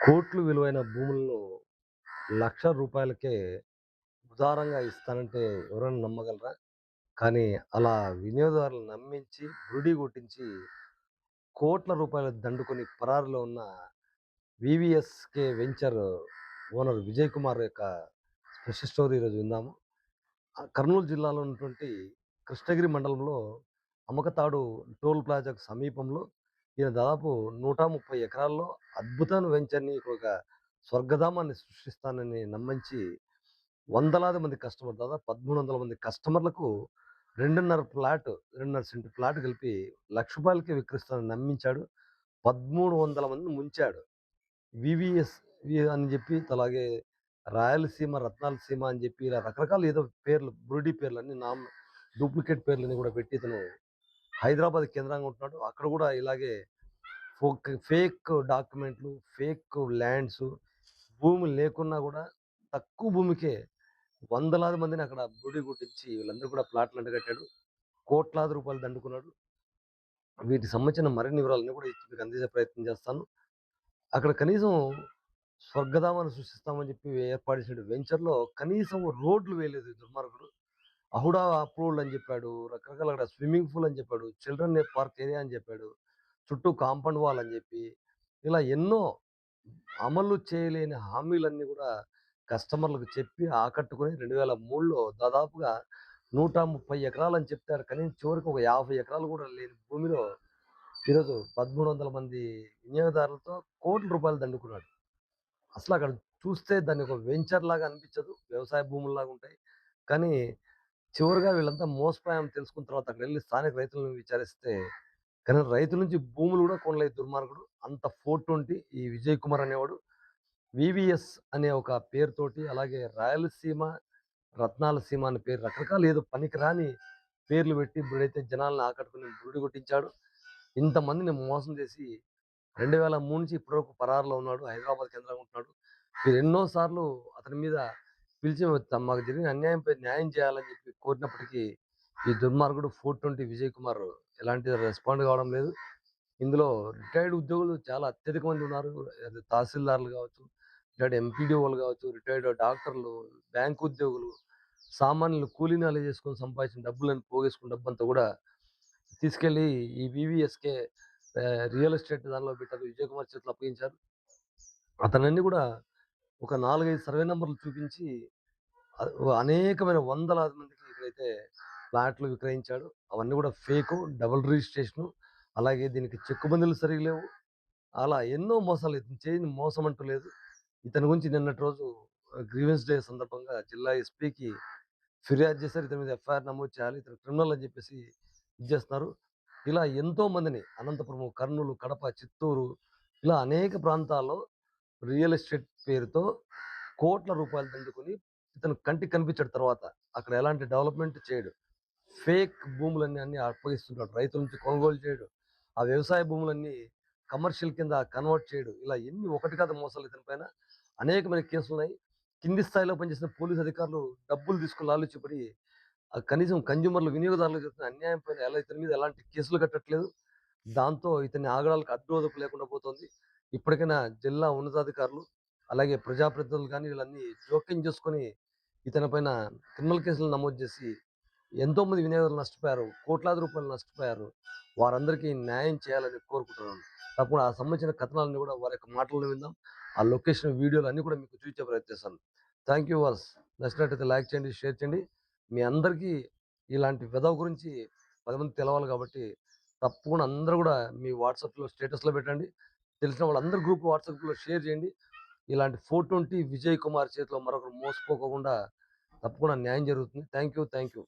కోట్లు విలువైన భూములను రూ. 1,00,000కే ఉదారంగా ఇస్తానంటే ఎవరైనా నమ్మగలరా? కానీ అలా వినియోగదారులను నమ్మించి, బురిడీ కొట్టించి కోట్ల రూపాయలు దండుకొని పరారీలో ఉన్న వీవీఎస్‌కే వెంచర్ ఓనర్ విజయ్ కుమార్ యొక్క స్పెషల్ స్టోరీ ఈరోజు విందాము. కర్నూలు జిల్లాలో ఉన్నటువంటి కృష్ణగిరి మండలంలో అమ్మకతాడు టోల్ ప్లాజాకు సమీపంలో ఈయన దాదాపు 130 ఎకరాల్లో అద్భుతమైన వెంచర్‌ని ఒక స్వర్గధామాన్ని సృష్టిస్తానని నమ్మించి వందలాది మంది కస్టమర్ దాదాపు 1,300 మంది కస్టమర్లకు 2.5 సెంట్ ఫ్లాట్ కలిపి రూ. 1,00,000కే విక్రయిస్తానని నమ్మించాడు. 1,300 మందిని ముంచాడు. వీవీఎస్ అని చెప్పి అలాగే రాయలసీమ, రత్నాలసీమ అని చెప్పి ఇలా రకరకాల ఏదో పేర్లు బురిడీ పేర్లన్నీ డూప్లికేట్ పేర్లని కూడా పెట్టి ఇతను హైదరాబాద్ కేంద్రంగా ఉంటున్నాడు. అక్కడ కూడా ఇలాగే ఫేక్ డాక్యుమెంట్లు, ఫేక్ ల్యాండ్స్, భూమి లేకున్నా కూడా తక్కువ భూమికే వందలాది మందిని అక్కడ బురిడీ కొట్టించి వీళ్ళందరూ కూడా ప్లాట్లు అంటగట్టాడు. కోట్లాది రూపాయలు దండుకున్నాడు. వీటికి సంబంధించిన మరిన్ని వివరాలన్నీ కూడా మీకు అందించే ప్రయత్నం చేస్తాను. అక్కడ కనీసం స్వర్గధామాన్ని సృష్టిస్తామని చెప్పి ఏర్పాటు చేసిన వెంచర్‌లో కనీసం రోడ్లు వేయలేదు ఈ దుర్మార్గుడు. అహుడా అప్రూవ్డ్ అని చెప్పాడు. రకరకాల అక్కడ స్విమ్మింగ్ పూల్ అని చెప్పాడు. చిల్డ్రన్ పార్క్ ఏరియా అని చెప్పాడు. చుట్టూ కాంపౌండ్ వాల్ అని చెప్పి ఇలా ఎన్నో అమలు చేయలేని హామీలన్నీ కూడా కస్టమర్లకు చెప్పి ఆకట్టుకొని 2003లో దాదాపుగా 130 ఎకరాలని చెప్తారు. కానీ చివరికి ఒక 50 ఎకరాలు కూడా లేని భూమిలో ఈరోజు 1,300 మంది వినియోగదారులతో కోట్ల రూపాయలు దండుకున్నాడు. అసలు అక్కడ చూస్తే దాన్ని ఒక వెంచర్ లాగా అనిపించదు. వ్యవసాయ భూముల్లాగా ఉంటాయి. కానీ చివరగా వీళ్ళంతా మోసపోయామని తెలుసుకున్న తర్వాత అక్కడెళ్లి స్థానిక రైతులను విచారిస్తే కానీ రైతుల నుంచి భూములు కూడా కొనలేదు దుర్మార్గుడు. అంత 420 ఈ విజయ్ కుమార్ అనేవాడు. వీవీఎస్ అనే ఒక పేరుతోటి అలాగే రాయలసీమ, రత్నాలసీమ అనే పేరు రకరకాల ఏదో పనికిరాని పేర్లు పెట్టి ఇప్పుడైతే జనాలను ఆకట్టుకుని బురిడి కొట్టించాడు. ఇంతమందిని మోసం చేసి 2003 నుంచి ఇప్పటివరకు పరారులో ఉన్నాడు. హైదరాబాద్ కేంద్రంగా ఉంటున్నాడు. మీరు ఎన్నో సార్లు అతని మీద పిలిచి మాకు జరిగిన అన్యాయంపై న్యాయం చేయాలని చెప్పి కోరినప్పటికీ ఈ దుర్మార్గుడు 420 విజయ్ కుమార్ ఎలాంటి రెస్పాండ్ కావడం లేదు. ఇందులో రిటైర్డ్ ఉద్యోగులు చాలా అత్యధిక మంది ఉన్నారు. అది తహసీల్దార్లు కావచ్చు, రిటైర్డ్ ఎంపీడీఓలు కావచ్చు, రిటైర్డ్ డాక్టర్లు, బ్యాంక్ ఉద్యోగులు, సామాన్యులు కూలీనాలు చేసుకొని సంపాదించిన డబ్బులను పోగేసుకున్న డబ్బంతా కూడా తీసుకెళ్ళి ఈ వీవీఎస్‌కే రియల్ ఎస్టేట్ దానిలో పెట్టారు. విజయ్ కుమార్ చేతిలో అప్పగించారు. అతనన్నీ కూడా ఒక 4, 5 సర్వే నంబర్‌లు చూపించి అనేకమైన వందలాది మందికి ఇక్కడైతే ఫ్లాట్లు విక్రయించాడు. అవన్నీ కూడా ఫేకు, డబుల్ రిజిస్ట్రేషను. అలాగే దీనికి చెక్కుబందులు సరిగ్గా లేవు. అలా ఎన్నో మోసాలు ఇతను చేయని మోసం అంటూ లేదు. ఇతని గురించి నిన్నటి రోజు గ్రీవెన్స్ డే సందర్భంగా జిల్లా ఎస్పీకి ఫిర్యాదు చేశారు. ఇతని మీద ఎఫ్ఐఆర్ నమోదు చేయాలి. ఇతను క్రిమినల్ అని చెప్పేసి ఇది చేస్తున్నారు. ఇలా ఎంతో మందిని అనంతపురం, కర్నూలు, కడప, చిత్తూరు ఇలా అనేక ప్రాంతాల్లో రియల్ ఎస్టేట్ పేరుతో కోట్ల రూపాయలు దండుకొని ఇతను కంటికి కనిపించాడు. తర్వాత అక్కడ ఎలాంటి డెవలప్మెంట్ చేయడు. ఫేక్ భూములన్నీ అప్పగిస్తుంటాడు. రైతుల నుంచి కొనుగోలు చేయడు. ఆ వ్యవసాయ భూములన్నీ కమర్షియల్ కింద కన్వర్ట్ చేయడు. ఇలా ఎన్ని ఒకటి కాదు మోసాలు ఇతని పైన అనేకమైన కేసులున్నాయి. కింది స్థాయిలో పనిచేసిన పోలీసు అధికారులు డబ్బులు తీసుకుని లాలూచిపడి కనీసం కన్జ్యూమర్లు, వినియోగదారులకు జరుగుతున్న అన్యాయం పైన ఇతని మీద ఎలాంటి కేసులు కట్టట్లేదు. దాంతో ఇతని ఆగడాలకు అడ్డు-అదుపు లేకుండా పోతుంది. ఇప్పటికైనా జిల్లా ఉన్నతాధికారులు, అలాగే ప్రజాప్రతినిధులు కానీ వీళ్ళన్నీ జోక్యం చేసుకొని ఇతని పైన క్రిమినల్ కేసులు నమోదు చేసి ఎంతోమంది వినియోగదారులు నష్టపోయారు. కోట్లాది రూపాయలు నష్టపోయారు. వారందరికీ న్యాయం చేయాలని కోరుకుంటున్నాను. తప్పకుండా ఆ సంబంధించిన కథనాలన్నీ కూడా వారి యొక్క మాటల్లో విందాం. ఆ లొకేషన్ వీడియోలు అన్నీ కూడా మీకు చూపించే ప్రయత్నం చేస్తాను. Thank you was. నచ్చినట్టయితే లైక్ చేయండి, షేర్ చేయండి. మీ అందరికీ ఇలాంటి వెధవ గురించి 10 మందికి తెలవాలి కాబట్టి తప్పకుండా అందరూ కూడా మీ వాట్సాప్‌లో స్టేటస్‌లో పెట్టండి. తెలిసిన వాళ్ళందరూ గ్రూప్ వాట్సాప్ గ్రూప్‌లో షేర్ చేయండి. ఇలాంటి 420 విజయ్ కుమార్ చేతిలో మరొకరు మోసపోకోకుండా తప్పకుండా న్యాయం జరుగుతుంది. Thank you.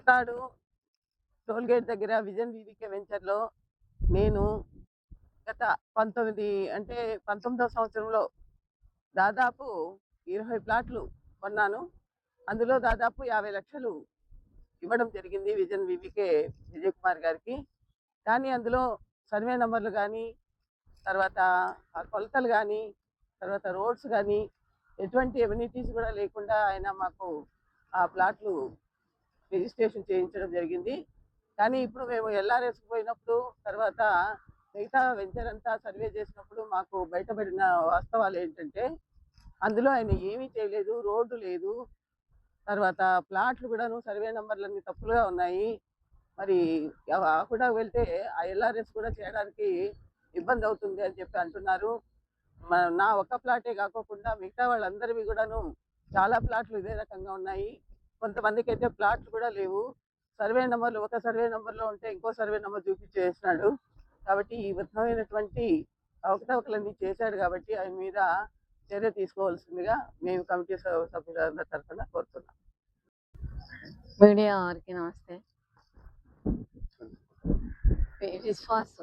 ఒకతాడు టోల్‌గేట్ దగ్గర విజన్ వీవీకే వెంచర్‌లో నేను గత 19వ సంవత్సరంలో దాదాపు 20 ప్లాట్లు కొన్నాను. అందులో దాదాపు 50,00,000 ఇవ్వడం జరిగింది విజన్ వీవీకే విజయ్ కుమార్ గారికి. కానీ అందులో సర్వే నంబర్‌లు గానీ, తర్వాత ఆ కొలతలు గానీ, తర్వాత రోడ్స్ గానీ, ఎటువంటి ఎమ్యూనిటీస్ కూడా లేకుండా ఆయన మాకు ఆ ప్లాట్లు రిజిస్ట్రేషన్ చేయించడం జరిగింది. కానీ ఇప్పుడు మేము ఎల్ఆర్ఎస్‌కి పోయినప్పుడు, తర్వాత మిగతా వెంచర్ అంతా సర్వే చేసినప్పుడు మాకు బయటపడిన వాస్తవాలేంటంటే, అందులో ఆయన ఏమీ చేయలేదు. రోడ్డు లేదు. తర్వాత ప్లాట్లు కూడాను సర్వే నంబర్‌లన్నీ తప్పులుగా ఉన్నాయి. మరి కూడా వెళ్తే ఆ ఎల్ఆర్ఎస్ కూడా చేయడానికి ఇబ్బందవుతుంది అని చెప్పి అంటున్నారు. నా ఒక్క ప్లాటే కాకోకుండా మిగతా వాళ్ళందరివి కూడాను చాలా ప్లాట్లు ఇదే రకంగా ఉన్నాయి. కొంతమందికైతే ప్లాట్లు కూడా లేవు. సర్వే నంబర్‌లు ఒక సర్వే నంబర్‌లో ఉంటే ఇంకో సర్వే నంబర్ చూపించేసినాడు. కాబట్టి ఈ విధమైనటువంటి అవకతవకలన్నీ చేశాడు కాబట్టి ఆయన మీద చర్య తీసుకోవాల్సిందిగా మేము కమిటీ సభ్యులందరి తరఫున కోరుతున్నాం. మీడియా వారికి నమస్తే. విశ్వాస్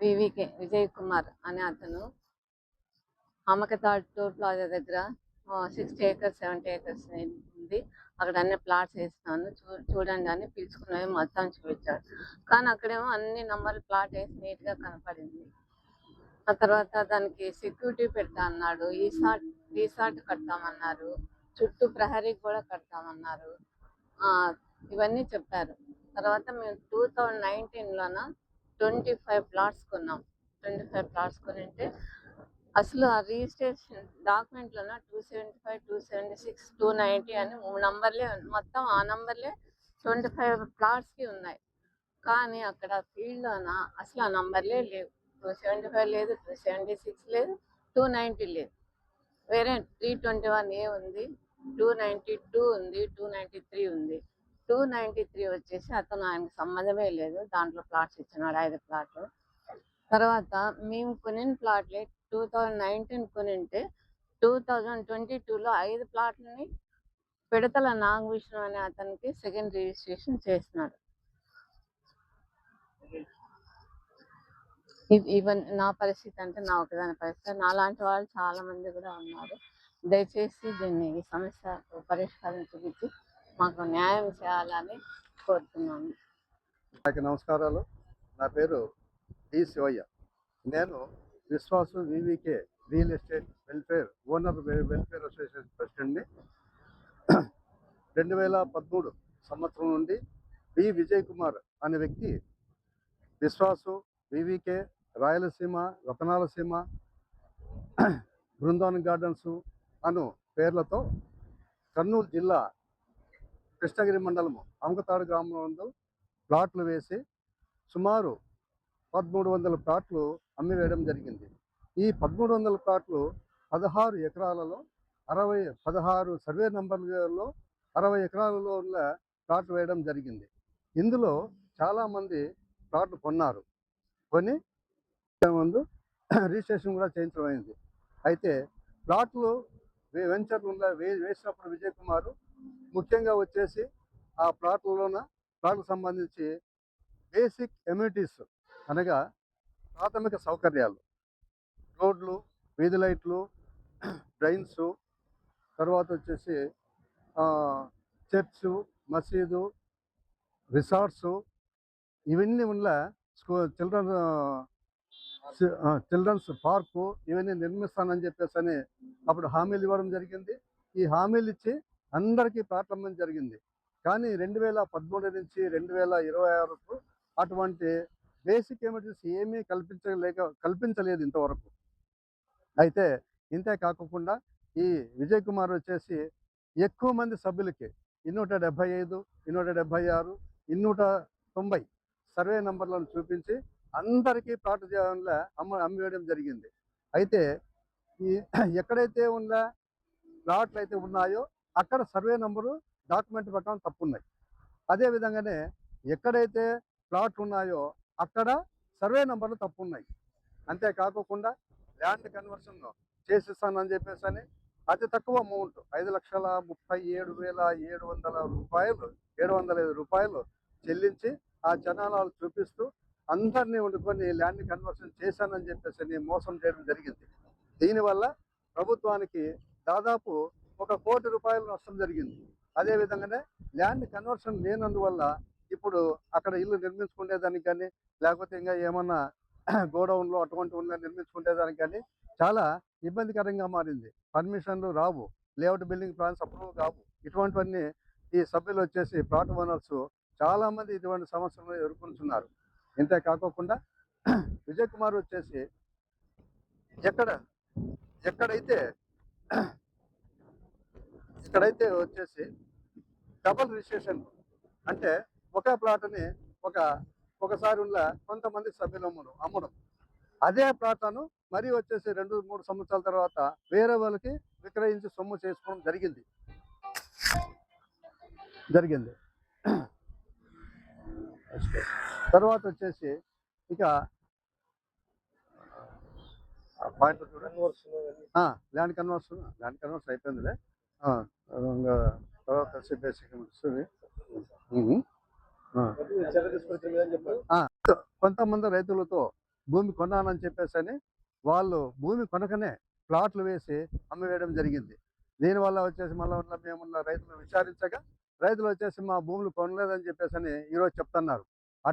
వివికే విజయ్ కుమార్ అనే అతను అమ్మకతాడ్ టూర్ ప్లాజా దగ్గర 60 acres 70 acres ఉంది. అక్కడ అన్ని ప్లాట్స్ వేసినాను, చూడండి అని పిలుచుకున్నవి మొత్తం చూపించాడు. కానీ అక్కడేమో అన్ని నంబర్లు ప్లాట్ వేసి నీట్గా కనపడింది. ఆ తర్వాత దానికి సెక్యూరిటీ పెడతా అన్నాడు, రీసార్ట్ కడతామన్నారు, చుట్టూ ప్రహరీ కూడా కడతామన్నారు. ఇవన్నీ చెప్పారు. తర్వాత మేము 2019లోన 25 ప్లాట్స్ కొన్నాం. 25 ప్లాట్స్ కొనింటే అసలు ఆ రిజిస్ట్రేషన్ డాక్యుమెంట్లోన 275, 276, 290 అని 3 నంబర్లే, మొత్తం ఆ నంబర్లే 25 ప్లాట్స్కి ఉన్నాయి. కానీ అక్కడ ఫీల్డ్లోన అసలు ఆ నంబర్లే లేవు. 275 లేదు, 276 లేదు, 290 లేదు. వేరే 321A ఉంది, 292 ఉంది, 293 ఉంది. 293 వచ్చేసి అతను ఆయనకు సంబంధమే లేదు, దాంట్లో ప్లాట్స్ ఇచ్చినాడు 5 ప్లాట్లు. తర్వాత మేము కొనిన ప్లాట్లే 2019 కొనింటే 2022లో 5 ప్లాట్లని పిడతల నాగభూషణం అనే అతనికి సెకండ్ రిజిస్ట్రేషన్ చేసినాడు. ఇవన్నీ నా పరిస్థితి, అంటే నా ఒకదాని పరిస్థితి. నాలాంటి వాళ్ళు చాలా మంది కూడా ఉన్నారు. దయచేసి ఈ సమస్య పరిష్కారం చూపించి మాకు న్యాయం చేయాలని కోరుతున్నాను. నమస్కారాలు. నా పేరు డి శివయ్య. నేను Vishwas VVK real estate owner welfare association ప్రెసిడెంట్ని. 2013 సంవత్సరం నుండి బి విజయ్ కుమార్ అనే వ్యక్తి విశ్వాసు వివికే రాయలసీమ, రతనాలసీమ, బృందావన్ గార్డెన్స్ అను పేర్లతో కర్నూలు జిల్లా కృష్ణగిరి మండలము అమకతాడు గ్రామంలో ప్లాట్లు వేసి సుమారు 1300 ప్లాట్లు అమ్మివేయడం జరిగింది. ఈ 1300 ప్లాట్లు 16 ఎకరాలలో 16 సర్వే నంబర్లలో 60 ఎకరాలలో ఉన్న ప్లాట్లు వేయడం జరిగింది. ఇందులో చాలామంది ప్లాట్లు కొన్నారు. కొని ముందు రిజిస్ట్రేషన్ కూడా చేయించడం అయింది. అయితే ప్లాట్లు వెంచర్లు వేసినప్పుడు విజయ్ కుమార్ ముఖ్యంగా వచ్చేసి ఆ ప్లాట్లకు సంబంధించి బేసిక్ ఎమ్యూనిటీస్ అనగా ప్రాథమిక సౌకర్యాలు, రోడ్లు, వీధి లైట్లు, డ్రైన్స్, తర్వాత వచ్చేసి చర్చు, మసీదు, రిసార్ట్స్, ఇవన్నీ ఉన్న చిల్డ్రన్స్ పార్కు ఇవన్నీ నిర్మిస్తానని చెప్పేసి అప్పుడు హామీలు ఇవ్వడం జరిగింది. ఈ హామీలు ఇచ్చి అందరికీ ప్లాట్లు అమ్మడం జరిగింది. కానీ 2013 నుంచి 2026 అటువంటి బేసిక్ ఎమర్జెన్సీ ఏమీ కల్పించలేదు ఇంతవరకు. అయితే ఇంతే కాకుండా ఈ విజయ్ కుమార్ వచ్చేసి ఎక్కువ మంది సభ్యులకి 275, 276, 290 సర్వే నంబర్లను చూపించి అందరికీ ప్లాట్ అమ్మివేయడం జరిగింది. అయితే ఈ ఎక్కడైతే ఉన్న ప్లాట్లు అయితే ఉన్నాయో అక్కడ సర్వే నంబరు డాక్యుమెంట్ ప్రకారం తప్పున్నాయి. అదేవిధంగానే ఎక్కడైతే ప్లాట్లు ఉన్నాయో అక్కడ సర్వే నంబర్లు తప్పున్నాయి. అంతేకాకుండా ల్యాండ్ కన్వర్షన్ చేసిస్తానని చెప్పేసి అతి తక్కువ అమౌంట్ 5,37,700 రూపాయలు 705 రూపాయలు చెల్లించి ఆ జనాలు చూపిస్తూ అందరినీ వండుకొని ల్యాండ్ కన్వర్షన్ చేశానని చెప్పేసి మోసం చేయడం జరిగింది. దీనివల్ల ప్రభుత్వానికి దాదాపు 1 కోటి రూపాయలు నష్టం జరిగింది. అదేవిధంగానే ల్యాండ్ కన్వర్షన్ లేనందువల్ల ఇప్పుడు అక్కడ ఇల్లు నిర్మించుకునేదానికి కానీ లేకపోతే ఇంకా ఏమన్నా గోడౌన్లో అటువంటి నిర్మించుకునేదానికి కానీ చాలా ఇబ్బందికరంగా మారింది. పర్మిషన్లు రావు, లేఅవుట్ బిల్డింగ్ ప్లాన్స్ అప్రూవ్ కావు. ఇటువంటివన్నీ ఈ సభ్యులు వచ్చేసి ప్లాట్ ఓనర్స్ చాలామంది ఇటువంటి సమస్యలను ఎదుర్కొంటున్నారు. ఇంతే కాకోకుండా విజయ్ కుమార్ వచ్చేసి ఇక్కడైతే వచ్చేసి డబల్ రిజిస్ట్రేషన్ అంటే ఒకే ప్లాట్ని ఒకసారి ఉన్న కొంతమంది సభ్యులు అమ్మడం, అదే ప్లాట్లను మరీ వచ్చేసి 2-3 సంవత్సరాల తర్వాత వేరే వాళ్ళకి విక్రయించి సొమ్ము చేసుకోవడం జరిగింది. తర్వాత వచ్చేసి ఇక పాయింట్ ల్యాండ్ కన్వర్షన్ అయిపోయిందిలే. తర్వాత బేసిక్ కొంతమంది రైతులతో భూమి కొన్నానని చెప్పేసి వాళ్ళు భూమి కొనకనే ప్లాట్లు వేసి అమ్మివేయడం జరిగింది. దీనివల్ల వచ్చేసి మళ్ళీ మేమున్న రైతులు విచారించగా రైతులు వచ్చేసి మా భూములు కొనలేదని చెప్పేసి ఈరోజు చెప్తున్నారు. ఆ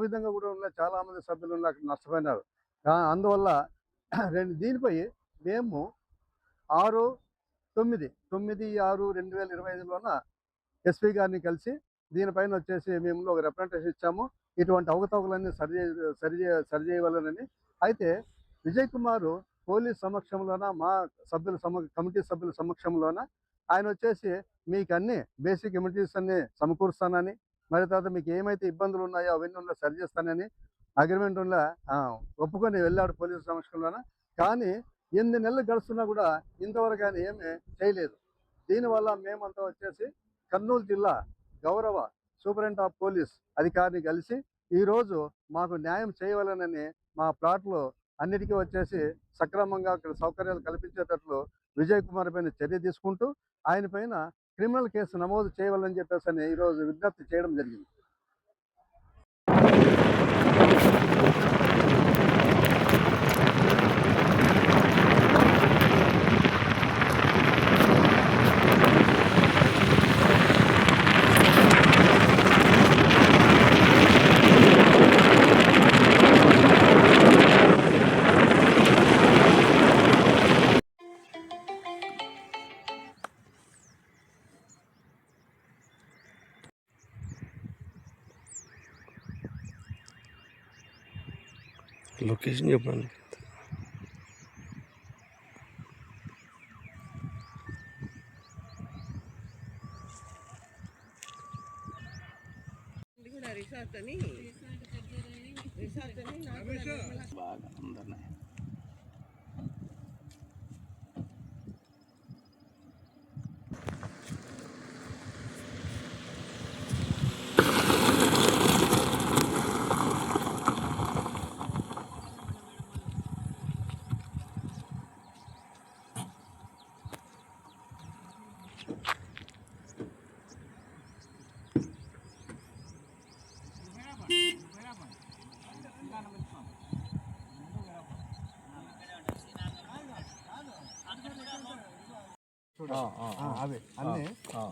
విధంగా కూడా ఉన్న చాలా మంది సభ్యులు నష్టపోయినారు. అందువల్ల దీనిపై మేము 9/6/2025లోన ఎస్పీ గారిని కలిసి దీనిపైన వచ్చేసి మేము ఒక రిప్రజెంటేషన్ ఇచ్చాము. ఇటువంటి అవకతవకలన్నీ సరిచేయవాలని. అయితే విజయ్ కుమార్ పోలీస్ సమక్షంలోన మా కమిటీ సభ్యుల సమక్షంలోన ఆయన వచ్చేసి మీకు అన్ని బేసిక్ ఎమ్యూనిటీస్ అన్ని సమకూరుస్తానని, మరి తర్వాత మీకు ఏమైతే ఇబ్బందులు ఉన్నాయో అవన్నీ సరి చేస్తానని అగ్రిమెంట్ ఒప్పుకొని వెళ్ళాడు పోలీసు సమక్షంలోన. కానీ 8 నెలలు గడుస్తున్నా కూడా ఇంతవరకు ఆయన ఏమీ చేయలేదు. దీనివల్ల మేమంతా వచ్చేసి కర్నూలు జిల్లా గౌరవ సూపరింటెండెంట్ ఆఫ్ పోలీస్ అధికారిని కలిసి ఈరోజు మాకు న్యాయం చేయవాలనని మా ప్లాట్లు అన్నిటికీ వచ్చేసి సక్రమంగా అక్కడ సౌకర్యాలు కల్పించేటట్లు విజయ్ కుమార్ పైన చర్య తీసుకుంటూ ఆయన పైన క్రిమినల్ కేసు నమోదు చేయాలని చెప్పేసి ఈరోజు విజ్ఞప్తి చేయడం జరిగింది. లొకేషన్ చెప్పండి. అవి అన్ని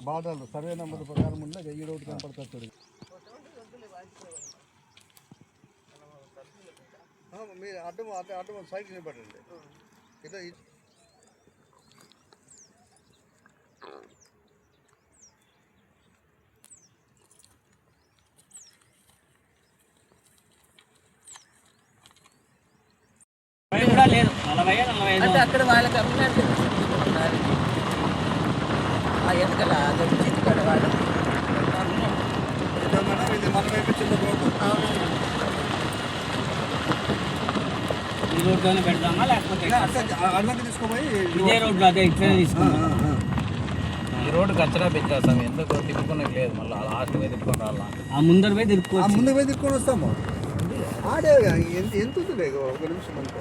బార్డర్లు సర్వే నెంబర్ ప్రకారం ఉన్న ఈ రోడ్డు కనపడుతుంది. మీరు అడ్డం సైకిల్ నిలబడండి. ఇదో అంటే అక్కడ వాళ్ళకి అమ్మినట్టు ఎనకల చిట్టుకడ వాళ్ళు ఈ రోడ్లోనే పెడదామా లేకపోతే అడ్వాన్స్ తీసుకోపోయి ఇదే రోడ్లో అదే ఇట్లనే తీసుకున్నాం. ఈ రోడ్డు కచ్చరా పెట్టేస్తాం, ఎందుకు తిప్పుకున్నది లేదు. మళ్ళీ లాస్ట్ పోయి తిప్పుకొని రాలా, ఆ ముందర పోయి తిరుక్కోవచ్చు. ముందు పోయి తిప్పుకొని వస్తాము. ఆడే ఎంత ఉంటుంది ఒక నిమిషం అనుకో.